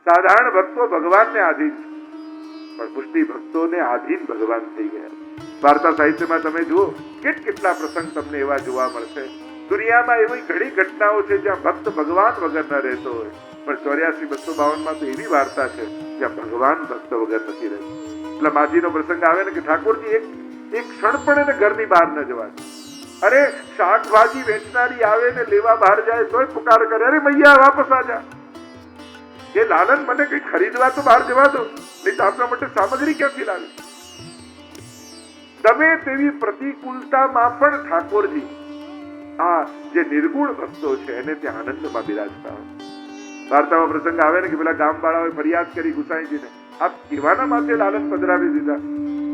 સાધારણ ભક્તો ભગવાનને આધીન છે, પણ પુષ્ટિ ભક્તોને આધીન ભગવાન થઈ ગયા. વાર્તા સાહિત્યમાં તમે જુઓ કેટલા પ્રસંગ તમને એવા જોવા મળશે. દુનિયામાં એવી ઘણી ઘટનાઓ છે જ્યાં ભક્ત ભગવાન વગર ન રહેતો હોય, પણ 84-252 તો એવી વાર્તા છે જ્યાં ભગવાન ભક્ત વગર નથી રહેતો. એટલે માજીનો પ્રસંગ આવે ને કે ઠાકોરજી એક ક્ષણ પણ એને ઘરની બહાર ન જવા દે. અરે શાકભાજી વેચનારી આવે ને લેવા બહાર જાય તોય પુકાર કરે, અરે મૈયા વાપસ આ જા. એ લાલન મને કઈ ખરીદવા તો બહાર જવા દો, નહીં તો આપણા માટે સામગ્રી ક્યાંથી લાવે. તમે તેવી પ્રતિકૂળતામાં પણ ઠાકોરજી આ જે નિર્ગુણ ભક્તો છે એને ત્યાં આનંદમાં બિરાજતા હોય. વાર્તામાં પ્રસંગ આવે ને કે પેલા ગામ વાળાઓએ ફરિયાદ કરી ગુસાઈજીને, આપ કેવાના માથે લાલન પધરાવી દીધા,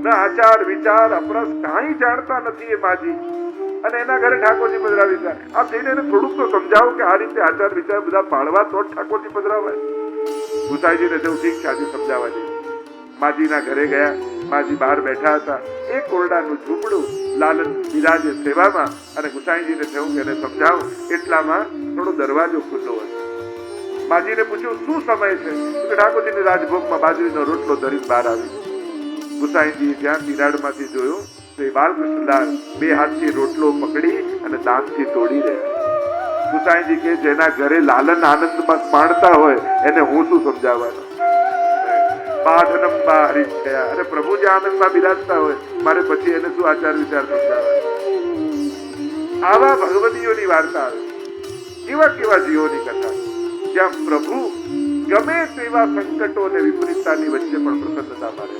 ના આચાર વિચાર અપરસ કાંઈ જાણતા નથી એ માજી, અને એના ઘરે ઠાકોરજી પધરાવી દીધા. આપ જઈને એને થોડુંક તો સમજાવો કે આ રીતે આચાર વિચાર બધા પાળવા તો જ ઠાકોરજી પધરાવાય. ગુસાઈજીને તેવું ઠીક છે, આજે સમજાવવા જઈએ. માજીના ઘરે ગયા. માજી બહાર બેઠા હતા. એક ઓરડાનું ઝૂંપડું, લાલન બિરાજે સેવામાં, અને ગુસાઈજીને થયું કે એને સમજાવું. એટલામાં થોડો દરવાજો ખુલ્લો હતો. માજીને પૂછ્યું શું સમય છે? ઠાકોરજીની રાજભોગમાં બાજરીનો રોટલો ધરીને બહાર આવી. ગુસાઈજી જ્યાં તિરાડમાંથી જોયું તો એ બાલકૃષ્ણલાલ બે હાથથી રોટલો પકડી અને દાંતથી તોડી રહ્યા. ગુસાઈજી કે જેના ઘરે લાલન આનંદમાં માણતા હોય એને હું શું સમજાવવાનો? બાધનંબા હરીશ થયા. અરે પ્રભુ જે આનંદમાં બિરાજતા હોય મારે પછી એને શું આચાર વિચાર સમજાવવાનો? આવા ભગવદીઓની વાર્તા આવે, કેવા જીવોની કથા જ્યાં પ્રભુ ગમે તેવા સંકટો અને વિપરીતતાની વચ્ચે પણ પ્રસન્નતા મારે.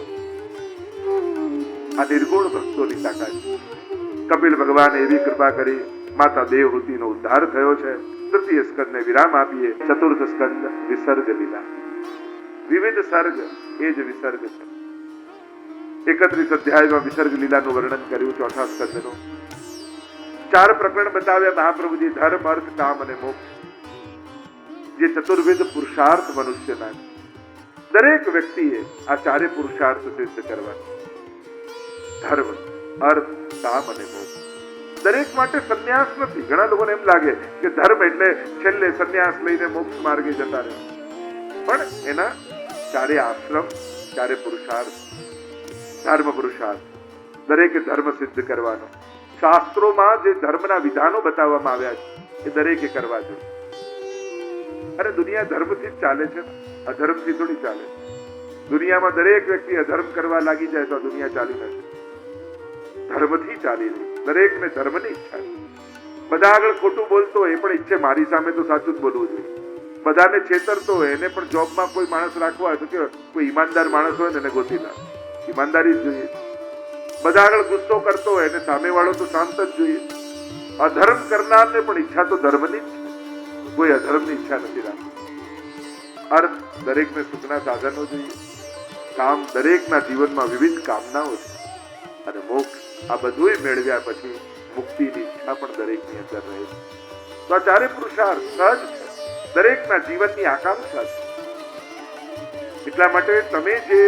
આ નિર્ગુણ ભક્તોની તાકાત. કપિલ ભગવાન એવી કૃપા કરી, માતા દેવહૂતિનો ઉદ્ધાર થયો છે. તૃતીય સ્કંદને વિરામ આપીએ. ચતુર્થ સ્કંદ વિસર્ગ લીલા. વિવિધ સર્ગ એ જ વિસર્ગ છે. 31 અધ્યાયમાં વિસર્ગ લીલાનું વર્ણન કર્યું. ચોથા સ્કંદનું 4 પ્રકરણ બતાવ્યા મહાપ્રભુજી, ધર્મ, અર્થ, કામ અને મોક્ષ. જે ચતુર્વિધ પુરુષાર્થ મનુષ્યના, દરેક વ્યક્તિએ આ 4 પુરુષાર્થ સિદ્ધ કરવા. ધર્મ, અર્થ, કામ અને મોક્ષ. દરેક માટે સંન્યાસ નથી. ઘણા લોકોને એમ લાગે કે ધર્મ એટલે છેલ્લે સંન્યાસ લઈને મોક્ષ માર્ગે જતા રહે, પણ એના 4 આશ્રમ, 4 પુરુષાર્થ. ધર્મ પુરુષાર્થ, દરેકે ધર્મ સિદ્ધ કરવાનો. શાસ્ત્રોમાં જે ધર્મના વિધાનો બતાવવામાં આવ્યા છે એ દરેકે કરવા જોઈએ. અને દુનિયા ધર્મથી જ ચાલે છે, અધર્મથી થોડી ચાલે. દુનિયામાં દરેક વ્યક્તિ અધર્મ કરવા લાગી જાય તો આ દુનિયા ચાલી નથી. ધર્મથી ચાલી રહી. દરેકને ધર્મની ઈચ્છા. બધા આગળ ખોટું બોલતો હોય એ પણ ઈચ્છે મારી સામે તો સાચું જ બોલવું જોઈએ. બધાને છેતરતો હોય એને પણ જોબમાં કોઈ માણસ રાખવા હોય તો કે કોઈ ઈમાનદાર માણસ હોય ને એને ગોતી લાવે. ઈમાનદારી જ જોઈએ. બધા આગળ ગુસ્સો કરતો હોય એને સામેવાળો તો શાંત જ જોઈએ. અધર્મ કરનારને પણ ઈચ્છા તો ધર્મની જ છે. કોઈ અધર્મની ઈચ્છા નથી રાખતી. અર્થ, દરેકને સુખના સાધનો જોઈએ. કામ, દરેકના જીવનમાં વિવિધ કામનાઓ છે. અને મોક્ષ, આ બધું મેળવ્યા પછી મુક્તિની ઈચ્છા પણ દરેકની અંદર રહે છે. તો આ 4 પુરુષાર્થ સહજ છે, દરેકના જીવનની આકાંક્ષા છે. એટલા માટે તમે જે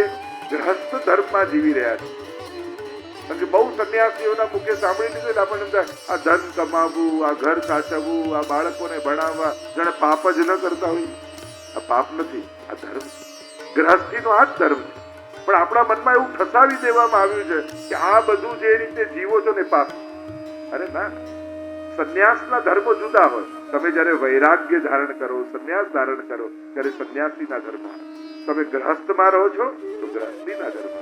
ગ્રહસ્થ ધર્મમાં જીવી રહ્યા છો, કારણ કે બહુ સંન્યાસીઓના મુખે સાંભળી લીધું આપણને આ ધન કમાવવું, આ ઘર સાચવવું, આ બાળકોને ભણાવવા જાણે પાપ જ ન કરતા હોય. આ પાપ નથી, આ ધર્મ. ગ્રહસ્થીનો આ જ ધર્મ છે. પણ આપણા મનમાં એવું ઠસાવી દેવામાં આવ્યું છે કે આ બધું જે રીતે જીવો છો ને પાપ. અરે ના, સંન્યાસના ધર્મો જુદા હોય. તમે જયારે વૈરાગ્ય ધારણ કરો, સંન્યાસ ધારણ કરો ત્યારે સંન્યાસીના ધર્મ. તમે ગ્રહસ્થમાં રહો છો તો ગ્રહસ્થીના ધર્મ.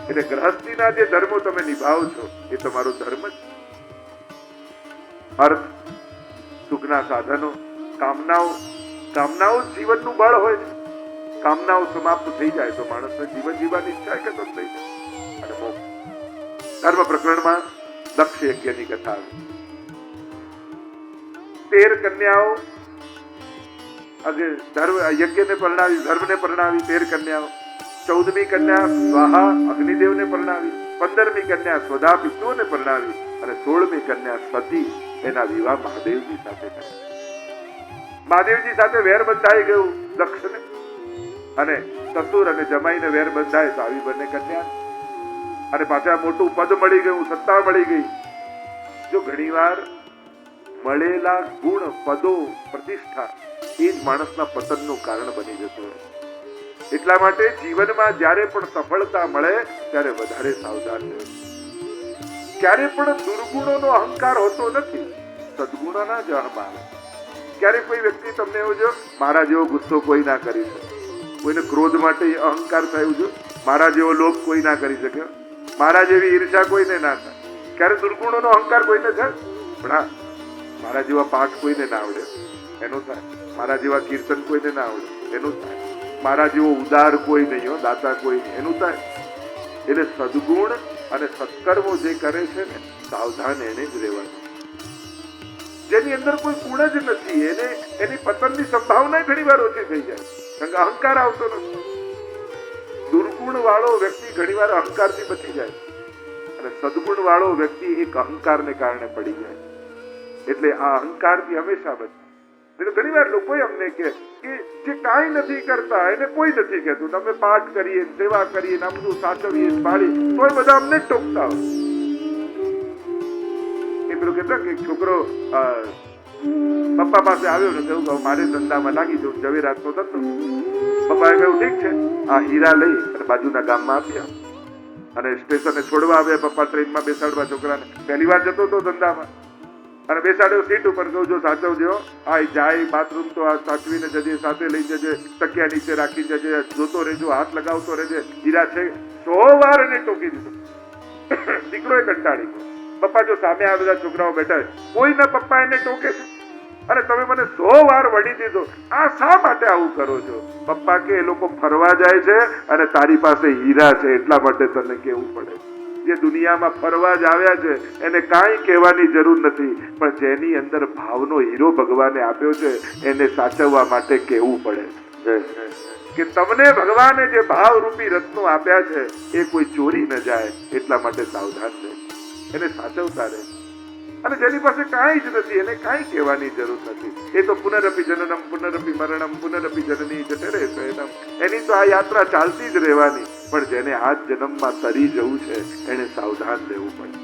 એટલે ગ્રહસ્થીના જે ધર્મો તમે નિભાવો છો એ તમારો ધર્મ જ. અર્થ, સુખના સાધનો, કામનાઓ. કામનાઓ જીવનનું બળ હોય છે. કામનાઓ સમાપ્ત થઈ જાય તો માણસને જીવન જીવવાની ઈચ્છા ખતમ થઈ જાય. અને મોક્ષ. ધર્મ પ્રકરણમાં દક્ષ યજ્ઞની કથા આવી. 13 કન્યાઓ યજ્ઞને પરણાવી, ધર્મને પરણાવી 13 કન્યાઓ. 14મી કન્યા સ્વાહા અગ્નિદેવને પરણાવી. 15મી કન્યા સ્વધા પિતૃઓને પરણાવી. અને 16મી કન્યા સતી, એના વિવાહ મહાદેવજી સાથે કર્યા. મહાદેવજી સાથે વેર બંધાઈ ગયું દક્ષને, અને સસુર અને જમાઈને વેર બંધાય તો આવી બંને કન્યા. અને પાછા મોટું પદ મળી ગયું, સત્તા મળી ગઈ. જો ઘણીવાર મળેલા ગુણ, પદો, પ્રતિષ્ઠા એ જ માણસના પતનનું કારણ બની જતું હોય. એટલા માટે જીવનમાં જ્યારે પણ સફળતા મળે ત્યારે વધારે સાવધાન રહેવું. ક્યારે પણ દુર્ગુણોનો અહંકાર હોતો નથી, સદગુણોના જ અહંકાર. ક્યારે કોઈ વ્યક્તિ તમને એવું જો મારા જેવો ગુસ્સો કોઈ ના કરી શકે, કોઈને ક્રોધ માટે અહંકાર થયું છે, મારા જેવો લોભ કોઈ ના કરી શકે, મારા જેવી ઈર્ષા કોઈને ના થાય. ક્યારે દુર્ગુણોનો અહંકાર કોઈને થાય? પણ હા, મારા જેવા પાઠ કોઈને ના આવડે એનું થાય, મારા જેવા કીર્તન કોઈને ના આવડે એનું થાય, મારા જેવો ઉદાર કોઈ નહીં હો, દાતા કોઈ નહીં એનું થાય. એટલે સદગુણ અને સત્કર્મો જે કરે છે ને, સાવધાન એને જ રહેવાનું. જેની અંદર કોઈ ગુણ જ નથી એને એની પતનની સંભાવના ઘણી વાર ઓછી થઈ જાય, કારણ કે અહંકાર આવતો નથી. દુર્ગુણ વાળો વ્યક્તિ ઘણી વાર અહંકારથી બચી જાય અને સદગુણ વાળો વ્યક્તિ એક અહંકારને કારણે પડી જાય. એટલે આ અહંકારથી હંમેશા બચે. ઘણી વાર લોકો અમને કે જે કાંઈ નથી કરતા એને કોઈ નથી કહેતું, તમે પાઠ કરીએ, સેવા કરીએ, આ બધું સાચવીએ, પાડીએ, તોય બધા અમને જ ટોકતા હોય. એ પેલું કહેતા કે છોકરો પપ્પા પાસે આવ્યો ને કહ્યું મારે ધંધામાં લાગી જવું, ઝવેરાતનો ધંધો. પપ્પાએ કહ્યું ઠીક છે, આ હીરા લઈ અને બાજુના ગામમાં આપ્યા અને સ્ટેશને છોડવા આવ્યા. પપ્પા ટ્રેનમાં બેસાડવા છોકરાને, પહેલી વાર જતો હતો ધંધામાં અને બેસાડ્યો સીટ ઉપર. કહું જો સાચવજો, આ જાય બાથરૂમ તો આ સાચવીને જજે, સાથે લઈ જજે, તકિયા નીચે રાખી જજે, જોતો રહેજો, હાથ લગાવતો રહેજે. હીરા છે 100 વાર એને ટોકી દીધો. દીકરોએ કંટાળી ગયો. પપ્પા જો સામે આવેલા છોકરાઓ બેઠા કોઈના પપ્પા એને ટોકે છે અને તમે મને 100 વાર વળી દીધો, આ શા માટે આવું કરો છો? પપ્પા કે એ લોકો ફરવા જાય છે અને તારી પાસે હીરા છે એટલા માટે તને કહેવું પડે. જે દુનિયામાં ફરવા જ આવ્યા છે એને કાંઈ કહેવાની જરૂર નથી, પણ જેની અંદર ભાવનો હીરો ભગવાને આપ્યો છે એને સાચવવા માટે કહેવું પડે કે તમને ભગવાને જે ભાવરૂપી રત્નો આપ્યા છે એ કોઈ ચોરી ન જાય, એટલા માટે સાવધાન રહે, એને સાચવતા રહે. અને જેની પાસે કાંઈ જ નથી એને કાંઈ કહેવાની જરૂર નથી. એ તો પુનરપી જનનમ પુનરપી મરણમ પુનરપી જનની જઠરે શયનમ, એની તો આ યાત્રા ચાલતી જ રહેવાની. પણ જેને આ જન્મમાં તરી જવું છે એને સાવધાન રહેવું પડે.